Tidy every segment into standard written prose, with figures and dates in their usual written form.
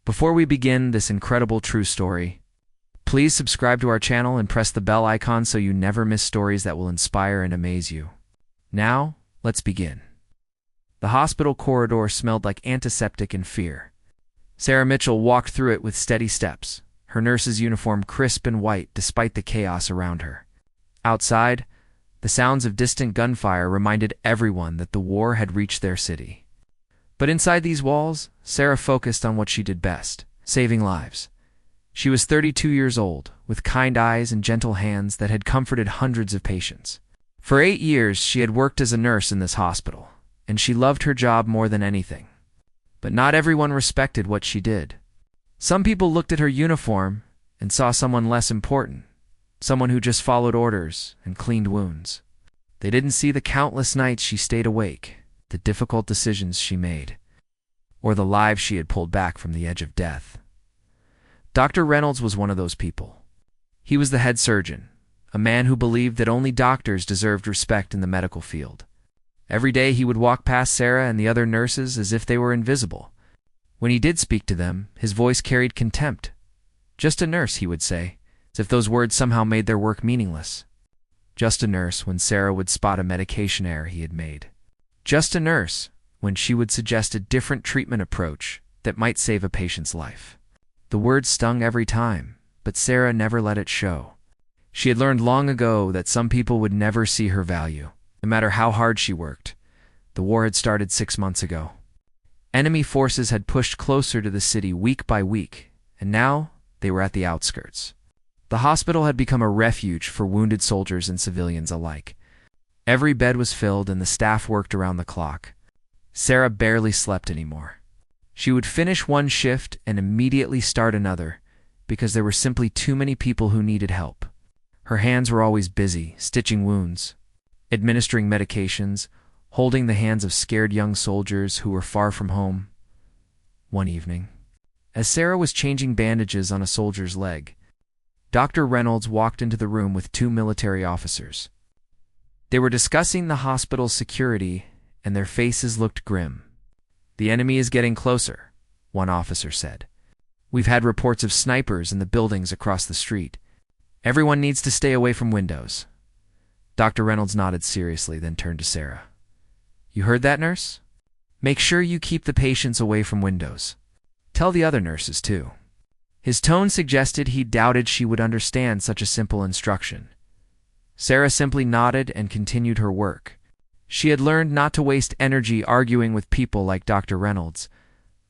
Before we begin this incredible true story, please subscribe to our channel and press the bell icon so you never miss stories that will inspire and amaze you. Now, let's begin. The hospital corridor smelled like antiseptic and fear. Sarah Mitchell walked through it with steady steps, her nurse's uniform crisp and white despite the chaos around her. Outside, the sounds of distant gunfire reminded everyone that the war had reached their city. But inside these walls, Sarah focused on what she did best, saving lives. She was 32 years old, with kind eyes and gentle hands that had comforted hundreds of patients. For 8 years, she had worked as a nurse in this hospital, and she loved her job more than anything. But not everyone respected what she did. Some people looked at her uniform and saw someone less important, someone who just followed orders and cleaned wounds. They didn't see the countless nights she stayed awake, the difficult decisions she made, or the lives she had pulled back from the edge of death. Dr. Reynolds was one of those people. He was the head surgeon, a man who believed that only doctors deserved respect in the medical field. Every day he would walk past Sarah and the other nurses as if they were invisible. When he did speak to them, his voice carried contempt. "Just a nurse," he would say, as if those words somehow made their work meaningless. Just a nurse when Sarah would spot a medication error he had made. Just a nurse when she would suggest a different treatment approach that might save a patient's life. The words stung every time, but Sarah never let it show. She had learned long ago that some people would never see her value, no matter how hard she worked. The war had started 6 months ago. Enemy forces had pushed closer to the city week by week, and now they were at the outskirts. The hospital had become a refuge for wounded soldiers and civilians alike. Every bed was filled and the staff worked around the clock. Sarah barely slept anymore. She would finish one shift and immediately start another because there were simply too many people who needed help. Her hands were always busy, stitching wounds, administering medications, holding the hands of scared young soldiers who were far from home. One evening, as Sarah was changing bandages on a soldier's leg, Dr. Reynolds walked into the room with 2 military officers. They were discussing the hospital's security, and their faces looked grim. "The enemy is getting closer," one officer said. "We've had reports of snipers in the buildings across the street. Everyone needs to stay away from windows." Dr. Reynolds nodded seriously, then turned to Sarah. "You heard that, nurse? Make sure you keep the patients away from windows. Tell the other nurses, too." His tone suggested he doubted she would understand such a simple instruction. Sarah simply nodded and continued her work. She had learned not to waste energy arguing with people like Dr. Reynolds,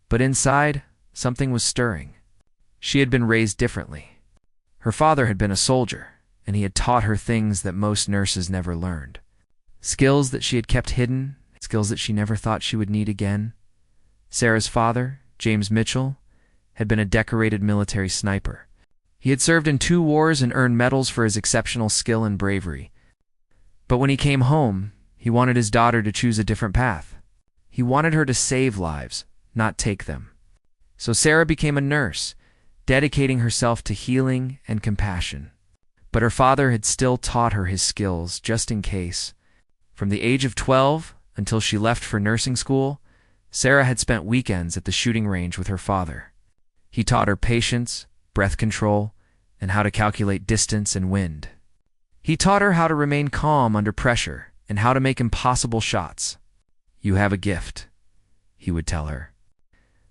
but inside, something was stirring. She had been raised differently. Her father had been a soldier, and he had taught her things that most nurses never learned. Skills that she had kept hidden, skills that she never thought she would need again. Sarah's father, James Mitchell, had been a decorated military sniper. He had served in 2 wars and earned medals for his exceptional skill and bravery. But when he came home, he wanted his daughter to choose a different path. He wanted her to save lives, not take them. So Sarah became a nurse, dedicating herself to healing and compassion. But her father had still taught her his skills, just in case. From the age of 12 until she left for nursing school, Sarah had spent weekends at the shooting range with her father. He taught her patience, breath control, and how to calculate distance and wind. He taught her how to remain calm under pressure and how to make impossible shots. "You have a gift," he would tell her,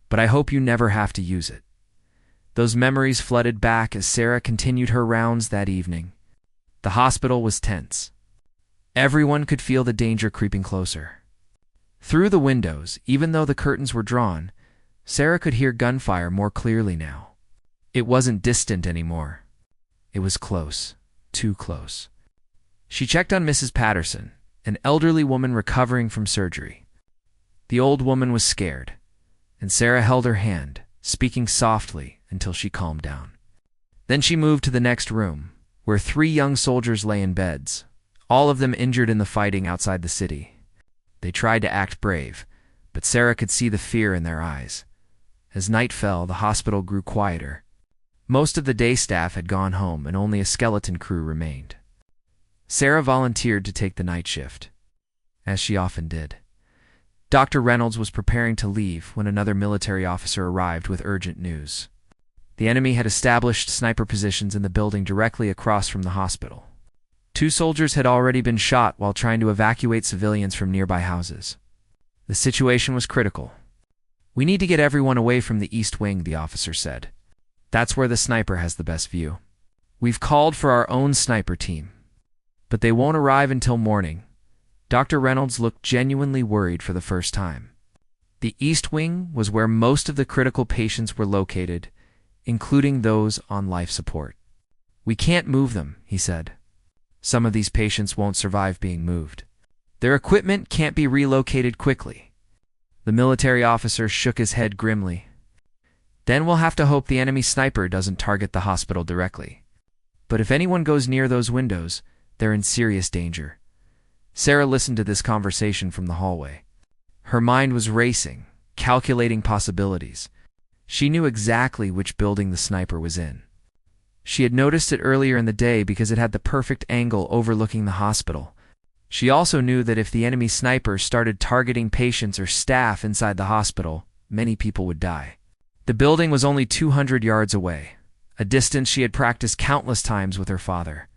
"but I hope you never have to use it." Those memories flooded back as Sarah continued her rounds that evening. The hospital was tense. Everyone could feel the danger creeping closer. Through the windows, even though the curtains were drawn, Sarah could hear gunfire more clearly now. It wasn't distant anymore. It was close, too close. She checked on Mrs. Patterson, an elderly woman recovering from surgery. The old woman was scared, and Sarah held her hand, speaking softly until she calmed down. Then she moved to the next room, where 3 young soldiers lay in beds, all of them injured in the fighting outside the city. They tried to act brave, but Sarah could see the fear in their eyes. As night fell, the hospital grew quieter. Most of the day staff had gone home and only a skeleton crew remained. Sarah volunteered to take the night shift, as she often did. Dr. Reynolds was preparing to leave when another military officer arrived with urgent news. The enemy had established sniper positions in the building directly across from the hospital. 2 soldiers had already been shot while trying to evacuate civilians from nearby houses. The situation was critical. "We need to get everyone away from the East Wing," the officer said. "That's where the sniper has the best view. We've called for our own sniper team, but they won't arrive until morning." Dr. Reynolds looked genuinely worried for the first time. The East Wing was where most of the critical patients were located, including those on life support. "We can't move them," he said. "Some of these patients won't survive being moved. Their equipment can't be relocated quickly." The military officer shook his head grimly. "Then we'll have to hope the enemy sniper doesn't target the hospital directly. But if anyone goes near those windows, they're in serious danger." Sarah listened to this conversation from the hallway. Her mind was racing, calculating possibilities. She knew exactly which building the sniper was in. She had noticed it earlier in the day because it had the perfect angle overlooking the hospital. She also knew that if the enemy sniper started targeting patients or staff inside the hospital, many people would die. The building was only 200 yards away, a distance she had practiced countless times with her father.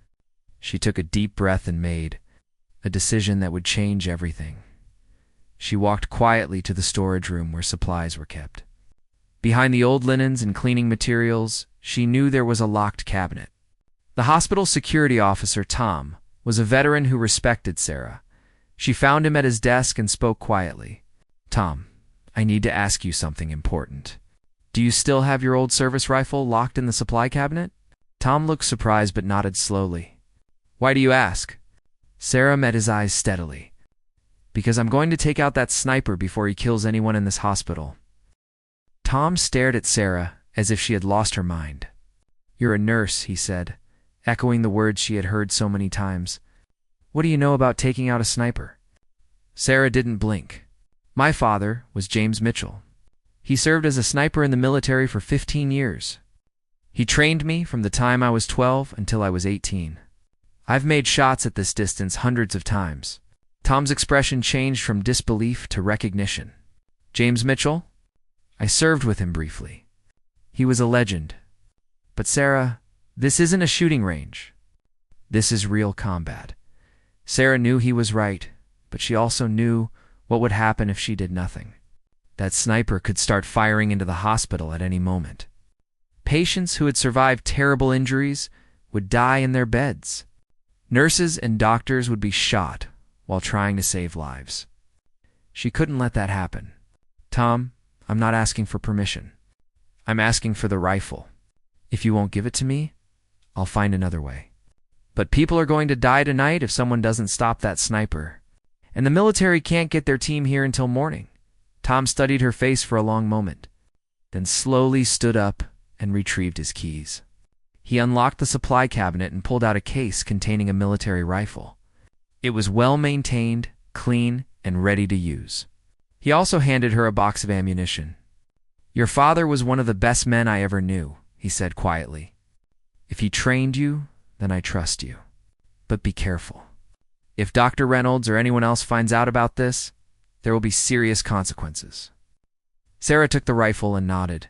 She took a deep breath and made a decision that would change everything. She walked quietly to the storage room where supplies were kept. Behind the old linens and cleaning materials, she knew there was a locked cabinet. The hospital security officer, Tom, was a veteran who respected Sarah. She found him at his desk and spoke quietly. "Tom, I need to ask you something important. Do you still have your old service rifle locked in the supply cabinet?" Tom looked surprised but nodded slowly. "Why do you ask?" Sarah met his eyes steadily. "Because I'm going to take out that sniper before he kills anyone in this hospital." Tom stared at Sarah as if she had lost her mind. "You're a nurse," he said, echoing the words she had heard so many times. "What do you know about taking out a sniper?" Sarah didn't blink. "My father was James Mitchell. He served as a sniper in the military for 15 years. He trained me from the time I was 12 until I was 18. I've made shots at this distance hundreds of times." Tom's expression changed from disbelief to recognition. "James Mitchell? I served with him briefly. He was a legend. But Sarah, this isn't a shooting range. This is real combat." Sarah knew he was right, but she also knew what would happen if she did nothing. That sniper could start firing into the hospital at any moment. Patients who had survived terrible injuries would die in their beds. Nurses and doctors would be shot while trying to save lives. She couldn't let that happen. "Tom, I'm not asking for permission. I'm asking for the rifle. If you won't give it to me, I'll find another way. But people are going to die tonight if someone doesn't stop that sniper. And the military can't get their team here until morning." Tom studied her face for a long moment, then slowly stood up and retrieved his keys. He unlocked the supply cabinet and pulled out a case containing a military rifle. It was well maintained, clean, and ready to use. He also handed her a box of ammunition. "Your father was one of the best men I ever knew," he said quietly. "If he trained you, then I trust you. But be careful. If Dr. Reynolds or anyone else finds out about this, there will be serious consequences." Sarah took the rifle and nodded.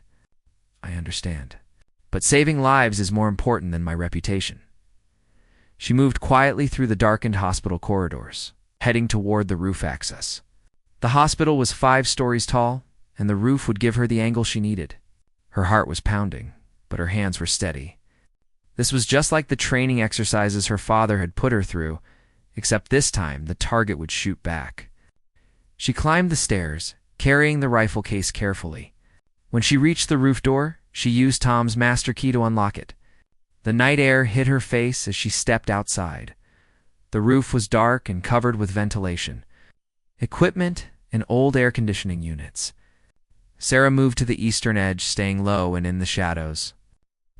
"I understand. But saving lives is more important than my reputation." She moved quietly through the darkened hospital corridors, heading toward the roof access. The hospital was 5 stories tall, and the roof would give her the angle she needed. Her heart was pounding, but her hands were steady. This was just like the training exercises her father had put her through, except this time the target would shoot back. She climbed the stairs, carrying the rifle case carefully. When she reached the roof door, she used Tom's master key to unlock it. The night air hit her face as she stepped outside. The roof was dark and covered with ventilation, equipment, and old air conditioning units. Sarah moved to the eastern edge, staying low and in the shadows.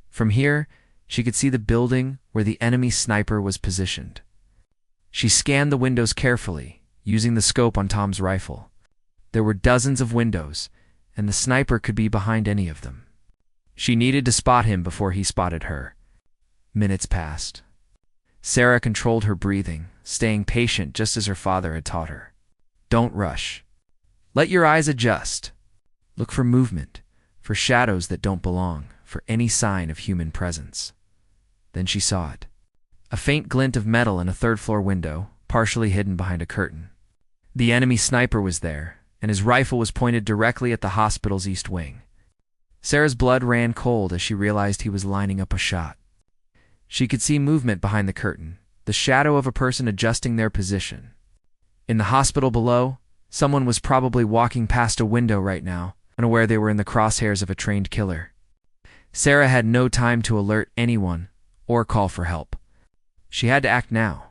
From here, she could see the building where the enemy sniper was positioned. She scanned the windows carefully, using the scope on Tom's rifle. There were dozens of windows, and the sniper could be behind any of them. She needed to spot him before he spotted her. Minutes passed. Sarah controlled her breathing, staying patient just as her father had taught her. "Don't rush. Let your eyes adjust. Look for movement, for shadows that don't belong, for any sign of human presence. Then she saw it. A faint glint of metal in a third-floor window, partially hidden behind a curtain. The enemy sniper was there, and his rifle was pointed directly at the hospital's east wing. Sarah's blood ran cold as she realized he was lining up a shot. She could see movement behind the curtain, the shadow of a person adjusting their position. In the hospital below, someone was probably walking past a window right now, unaware they were in the crosshairs of a trained killer. Sarah had no time to alert anyone or call for help. She had to act now.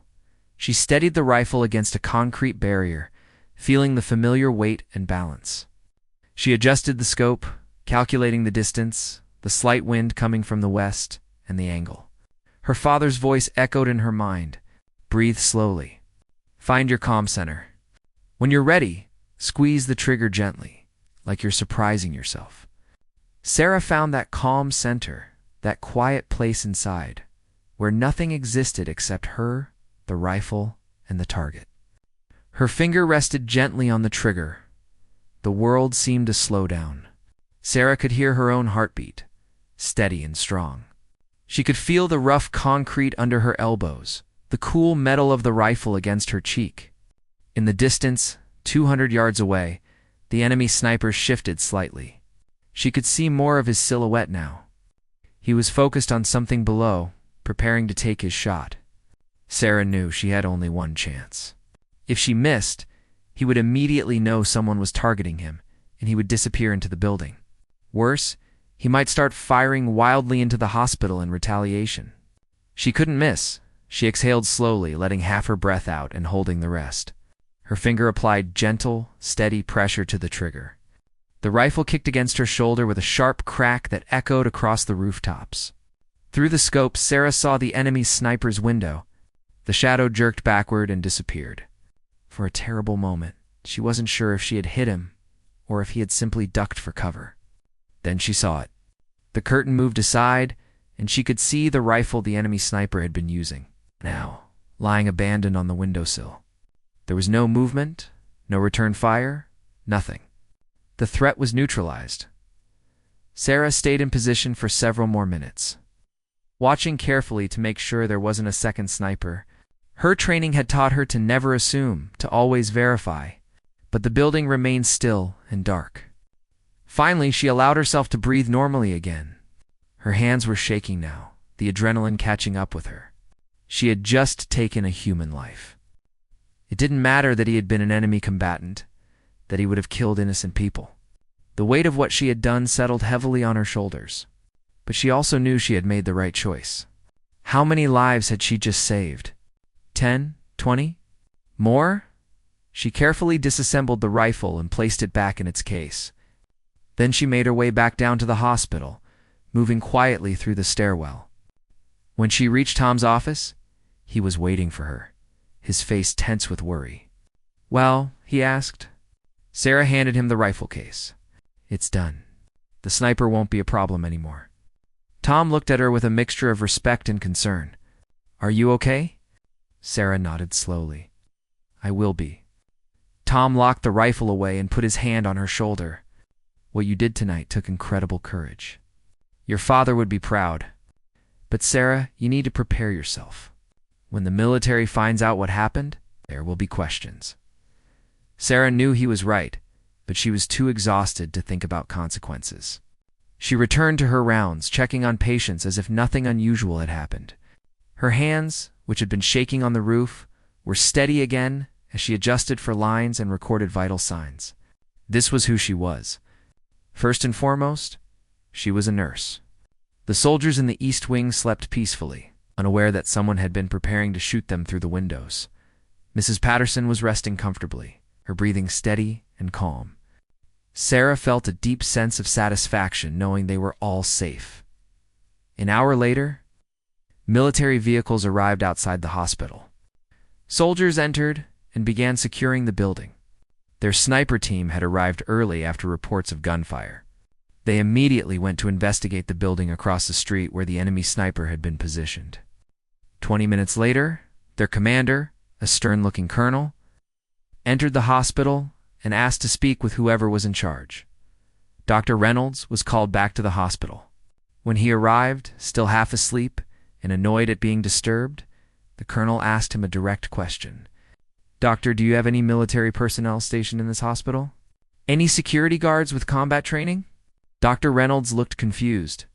She steadied the rifle against a concrete barrier, feeling the familiar weight and balance. She adjusted the scope, calculating the distance, the slight wind coming from the west, and the angle. Her father's voice echoed in her mind. Breathe slowly. Find your calm center. When you're ready, squeeze the trigger gently, like you're surprising yourself. Sarah found that calm center, that quiet place inside, where nothing existed except her, the rifle, and the target. Her finger rested gently on the trigger. The world seemed to slow down. Sarah could hear her own heartbeat, steady and strong. She could feel the rough concrete under her elbows, the cool metal of the rifle against her cheek. In the distance, 200 yards away, the enemy sniper shifted slightly. She could see more of his silhouette now. He was focused on something below, preparing to take his shot. Sarah knew she had only one chance. If she missed, he would immediately know someone was targeting him, and he would disappear into the building. Worse, he might start firing wildly into the hospital in retaliation. She couldn't miss. She exhaled slowly, letting half her breath out and holding the rest. Her finger applied gentle, steady pressure to the trigger. The rifle kicked against her shoulder with a sharp crack that echoed across the rooftops. Through the scope, Sarah saw the enemy sniper's window. The shadow jerked backward and disappeared. For a terrible moment, she wasn't sure if she had hit him or if he had simply ducked for cover. Then she saw it. The curtain moved aside, and she could see the rifle the enemy sniper had been using, now lying abandoned on the windowsill. There was no movement, no return fire, nothing. The threat was neutralized. Sarah stayed in position for several more minutes, watching carefully to make sure there wasn't a second sniper. Her training had taught her to never assume, to always verify. But the building remained still and dark. Finally, she allowed herself to breathe normally again. Her hands were shaking now, the adrenaline catching up with her. She had just taken a human life. It didn't matter that he had been an enemy combatant, that he would have killed innocent people. The weight of what she had done settled heavily on her shoulders. But she also knew she had made the right choice. How many lives had she just saved? 10? 20? More? She carefully disassembled the rifle and placed it back in its case. Then she made her way back down to the hospital, moving quietly through the stairwell. When she reached Tom's office, he was waiting for her, his face tense with worry. "Well?" he asked. Sarah handed him the rifle case. "It's done. The sniper won't be a problem anymore." Tom looked at her with a mixture of respect and concern. "Are you okay?" Sarah nodded slowly. "I will be." Tom locked the rifle away and put his hand on her shoulder. "What you did tonight took incredible courage. Your father would be proud. But Sarah, you need to prepare yourself. When the military finds out what happened, there will be questions." Sarah knew he was right, but she was too exhausted to think about consequences. She returned to her rounds, checking on patients as if nothing unusual had happened. Her hands, which had been shaking on the roof, were steady again as she adjusted for lines and recorded vital signs. This was who she was. First and foremost, she was a nurse. The soldiers in the East Wing slept peacefully, unaware that someone had been preparing to shoot them through the windows. Mrs. Patterson was resting comfortably, her breathing steady and calm. Sarah felt a deep sense of satisfaction knowing they were all safe. An hour later, military vehicles arrived outside the hospital. Soldiers entered and began securing the building. Their sniper team had arrived early after reports of gunfire. They immediately went to investigate the building across the street where the enemy sniper had been positioned. 20 minutes later, their commander, a stern-looking colonel, entered the hospital and asked to speak with whoever was in charge. Dr. Reynolds was called back to the hospital. When he arrived, still half asleep and annoyed at being disturbed, the colonel asked him a direct question. "Doctor, do you have any military personnel stationed in this hospital? Any security guards with combat training?" Dr. Reynolds looked confused.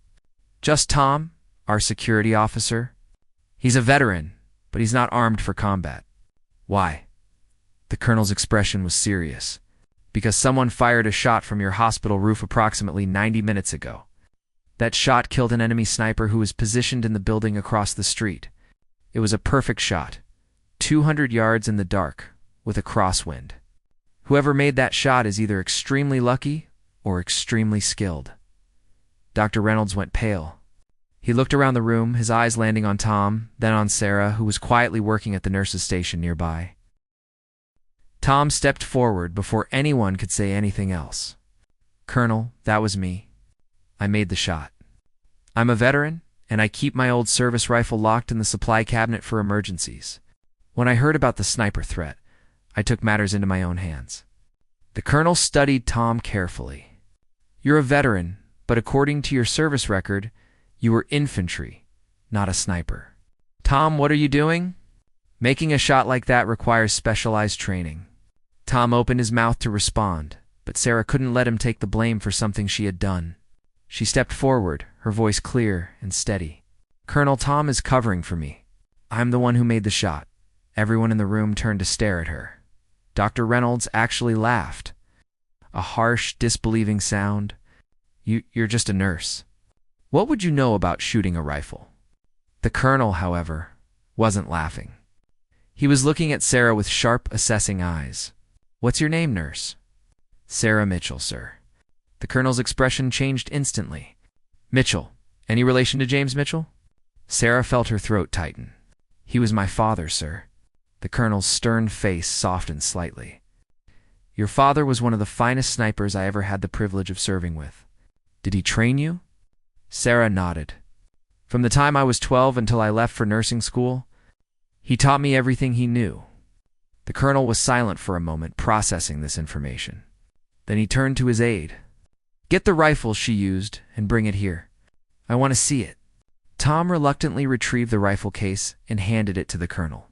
"Just Tom, our security officer. He's a veteran, but he's not armed for combat." "Why?" The colonel's expression was serious. "Because someone fired a shot from your hospital roof approximately 90 minutes ago. That shot killed an enemy sniper who was positioned in the building across the street. It was a perfect shot, 200 yards in the dark, with a crosswind. Whoever made that shot is either extremely lucky or extremely skilled." Dr. Reynolds went pale. He looked around the room, his eyes landing on Tom, then on Sarah, who was quietly working at the nurse's station nearby. Tom stepped forward before anyone could say anything else. "Colonel, that was me. I made the shot. I'm a veteran, and I keep my old service rifle locked in the supply cabinet for emergencies. When I heard about the sniper threat, I took matters into my own hands." The colonel studied Tom carefully. "You're a veteran, but according to your service record, you were infantry, not a sniper. Tom, what are you doing? Making a shot like that requires specialized training." Tom opened his mouth to respond, but Sarah couldn't let him take the blame for something she had done. She stepped forward, her voice clear and steady. "Colonel, Tom is covering for me. I'm the one who made the shot." Everyone in the room turned to stare at her. Dr. Reynolds actually laughed. A harsh, disbelieving sound. You're just a nurse. What would you know about shooting a rifle?" The colonel, however, wasn't laughing. He was looking at Sarah with sharp, assessing eyes. "What's your name, nurse?" "Sarah Mitchell, sir." The colonel's expression changed instantly. "Mitchell, any relation to James Mitchell?" Sarah felt her throat tighten. "He was my father, sir." The colonel's stern face softened slightly. "Your father was one of the finest snipers I ever had the privilege of serving with. Did he train you?" Sarah nodded. "From the time I was 12 until I left for nursing school, he taught me everything he knew." The colonel was silent for a moment, processing this information. Then he turned to his aide. "Get the rifle she used and bring it here. I want to see it." Tom reluctantly retrieved the rifle case and handed it to the colonel.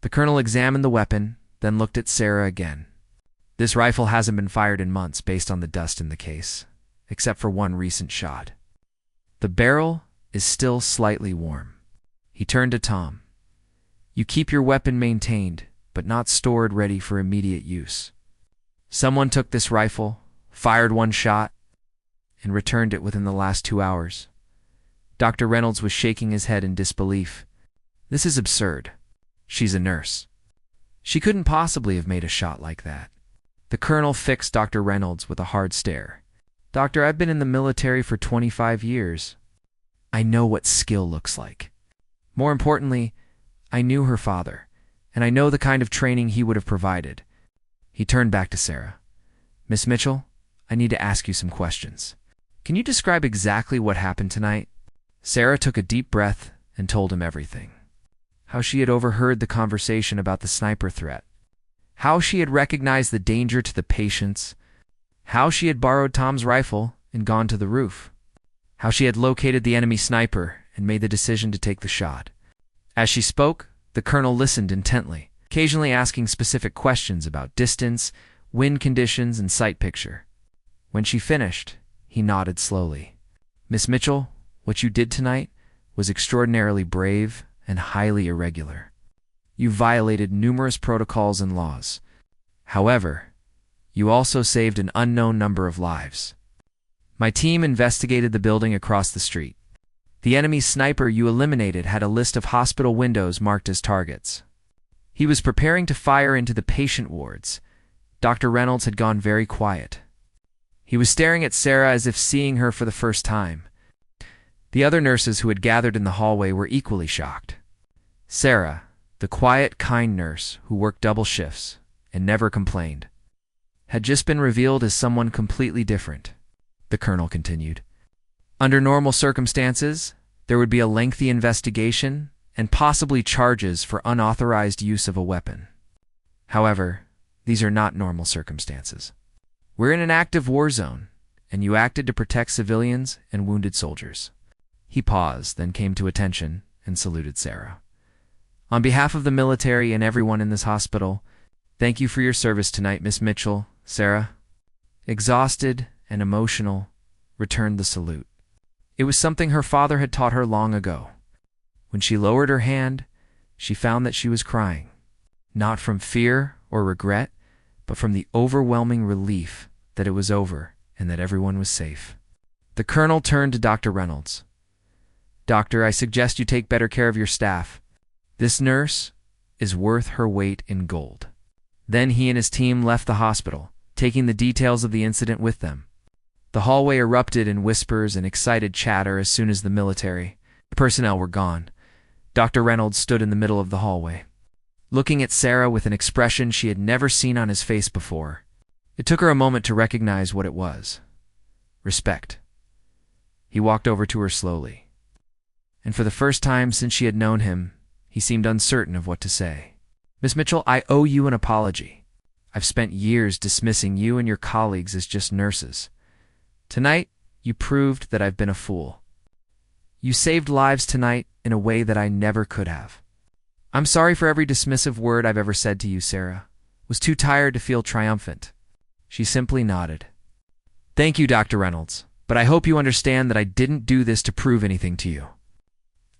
The colonel examined the weapon, then looked at Sarah again. "This rifle hasn't been fired in months based on the dust in the case, except for one recent shot. The barrel is still slightly warm." He turned to Tom. "You keep your weapon maintained, but not stored ready for immediate use. Someone took this rifle, fired one shot, and returned it within the last 2 hours." Dr. Reynolds was shaking his head in disbelief. "This is absurd. She's a nurse. She couldn't possibly have made a shot like that." The colonel fixed Dr. Reynolds with a hard stare. "Doctor, I've been in the military for 25 years. I know what skill looks like. More importantly, I knew her father, and I know the kind of training he would have provided." He turned back to Sarah. "Miss Mitchell, I need to ask you some questions. Can you describe exactly what happened tonight?" Sarah took a deep breath and told him everything. How she had overheard the conversation about the sniper threat. How she had recognized the danger to the patients. How she had borrowed Tom's rifle and gone to the roof. How she had located the enemy sniper and made the decision to take the shot. As she spoke, the colonel listened intently, occasionally asking specific questions about distance, wind conditions, and sight picture. When she finished, he nodded slowly. "Miss Mitchell, what you did tonight was extraordinarily brave and highly irregular. You violated numerous protocols and laws. However, you also saved an unknown number of lives. My team investigated the building across the street. The enemy sniper you eliminated had a list of hospital windows marked as targets. He was preparing to fire into the patient wards. Dr. Reynolds had gone very quiet. He was staring at Sarah as if seeing her for the first time. The other nurses who had gathered in the hallway were equally shocked. Sarah, the quiet, kind nurse who worked double shifts and never complained, had just been revealed as someone completely different," the colonel continued. "Under normal circumstances, there would be a lengthy investigation and possibly charges for unauthorized use of a weapon. However, These are not normal circumstances. We're in an active war zone, and you acted to protect civilians and wounded soldiers." He paused, then came to attention and saluted Sarah. "On behalf of the military and everyone in this hospital, thank you for your service tonight, Miss Mitchell." Sarah, exhausted and emotional, returned the salute. It was something her father had taught her long ago. When she lowered her hand, she found that she was crying, not from fear or regret, but from the overwhelming relief that it was over and that everyone was safe. The colonel turned to Dr. Reynolds. "Doctor, I suggest you take better care of your staff. This nurse is worth her weight in gold." Then he and his team left the hospital, taking the details of the incident with them. The hallway erupted in whispers and excited chatter as soon as the military personnel were gone. Dr. Reynolds stood in the middle of the hallway, looking at Sarah with an expression she had never seen on his face before. It took her a moment to recognize what it was. Respect. He walked over to her slowly, and for the first time since she had known him, he seemed uncertain of what to say. "Miss Mitchell, I owe you an apology. I've spent years dismissing you and your colleagues as just nurses. Tonight, you proved that I've been a fool. You saved lives tonight in a way that I never could have. I'm sorry for every dismissive word I've ever said to you, Sarah. Was too tired to feel triumphant." She simply nodded. "Thank you, Dr. Reynolds, but I hope you understand that I didn't do this to prove anything to you.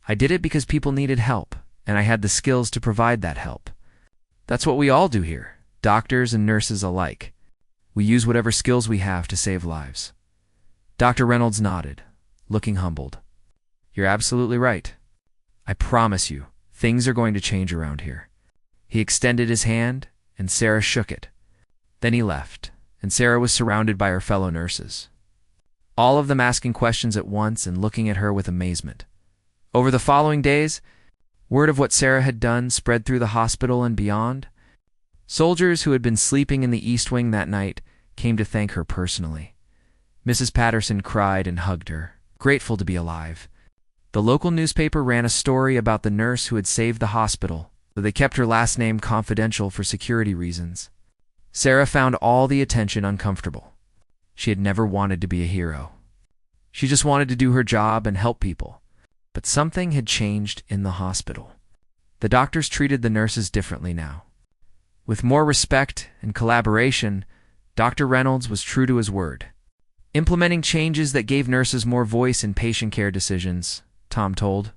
I did it because people needed help, and I had the skills to provide that help. That's what we all do here, doctors and nurses alike. We use whatever skills we have to save lives." Dr. Reynolds nodded, looking humbled. "You're absolutely right. I promise you, things are going to change around here." He extended his hand, and Sarah shook it. Then he left, and Sarah was surrounded by her fellow nurses, all of them asking questions at once and looking at her with amazement. Over the following days, word of what Sarah had done spread through the hospital and beyond. Soldiers who had been sleeping in the East Wing that night came to thank her personally. Mrs. Patterson cried and hugged her, grateful to be alive. The local newspaper ran a story about the nurse who had saved the hospital, though they kept her last name confidential for security reasons. Sarah found all the attention uncomfortable. She had never wanted to be a hero. She just wanted to do her job and help people. But something had changed in the hospital. The doctors treated the nurses differently now. With more respect and collaboration, Dr. Reynolds was true to his word, implementing changes that gave nurses more voice in patient care decisions. Tom told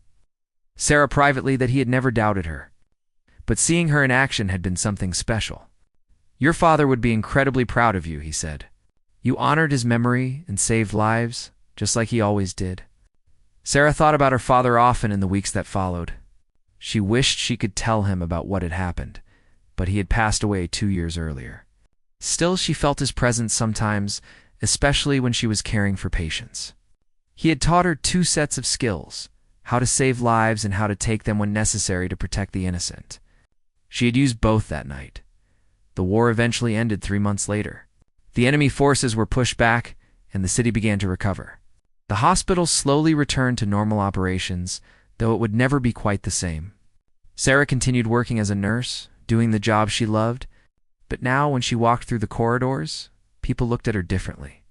Sarah privately that he had never doubted her, but seeing her in action had been something special. "Your father would be incredibly proud of you," he said. "You honored his memory and saved lives, just like he always did." Sarah thought about her father often in the weeks that followed. She wished she could tell him about what had happened, but he had passed away 2 years earlier. Still, she felt his presence sometimes, especially when she was caring for patients. He had taught her 2 sets of skills, how to save lives and how to take them when necessary to protect the innocent. She had used both that night. The war eventually ended 3 months later. The enemy forces were pushed back, and the city began to recover. The hospital slowly returned to normal operations, though it would never be quite the same. Sarah continued working as a nurse, doing the job she loved, but now when she walked through the corridors, people looked at her differently.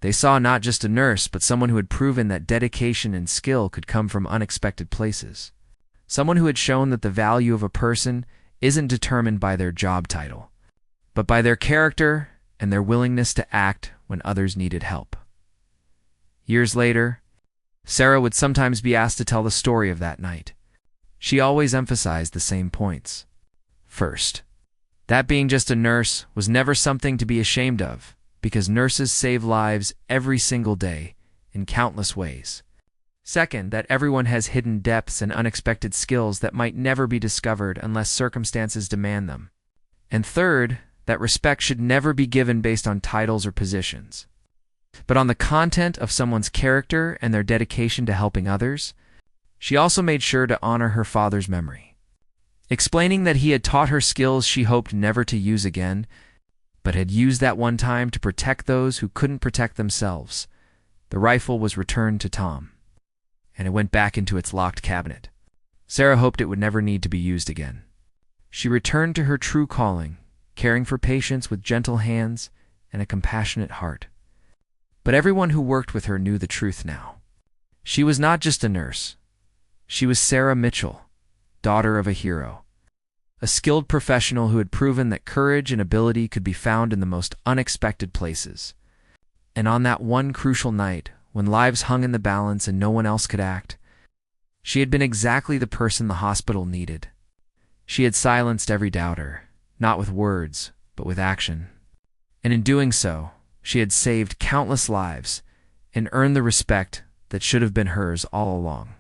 They saw not just a nurse, but someone who had proven that dedication and skill could come from unexpected places. Someone who had shown that the value of a person isn't determined by their job title, but by their character and their willingness to act when others needed help. Years later, Sarah would sometimes be asked to tell the story of that night. She always emphasized the same points. First, that being just a nurse was never something to be ashamed of, because nurses save lives every single day in countless ways. Second, that everyone has hidden depths and unexpected skills that might never be discovered unless circumstances demand them. And third, that respect should never be given based on titles or positions, but on the content of someone's character and their dedication to helping others. She also made sure to honor her father's memory, explaining that he had taught her skills she hoped never to use again, but had used that one time to protect those who couldn't protect themselves. The rifle was returned to Tom, and it went back into its locked cabinet. Sarah hoped it would never need to be used again. She returned to her true calling, caring for patients with gentle hands and a compassionate heart. But everyone who worked with her knew the truth now. She was not just a nurse. She was Sarah Mitchell, daughter of a hero, a skilled professional who had proven that courage and ability could be found in the most unexpected places. And on that one crucial night, when lives hung in the balance and no one else could act, she had been exactly the person the hospital needed. She had silenced every doubter, not with words, but with action. And in doing so, she had saved countless lives and earned the respect that should have been hers all along.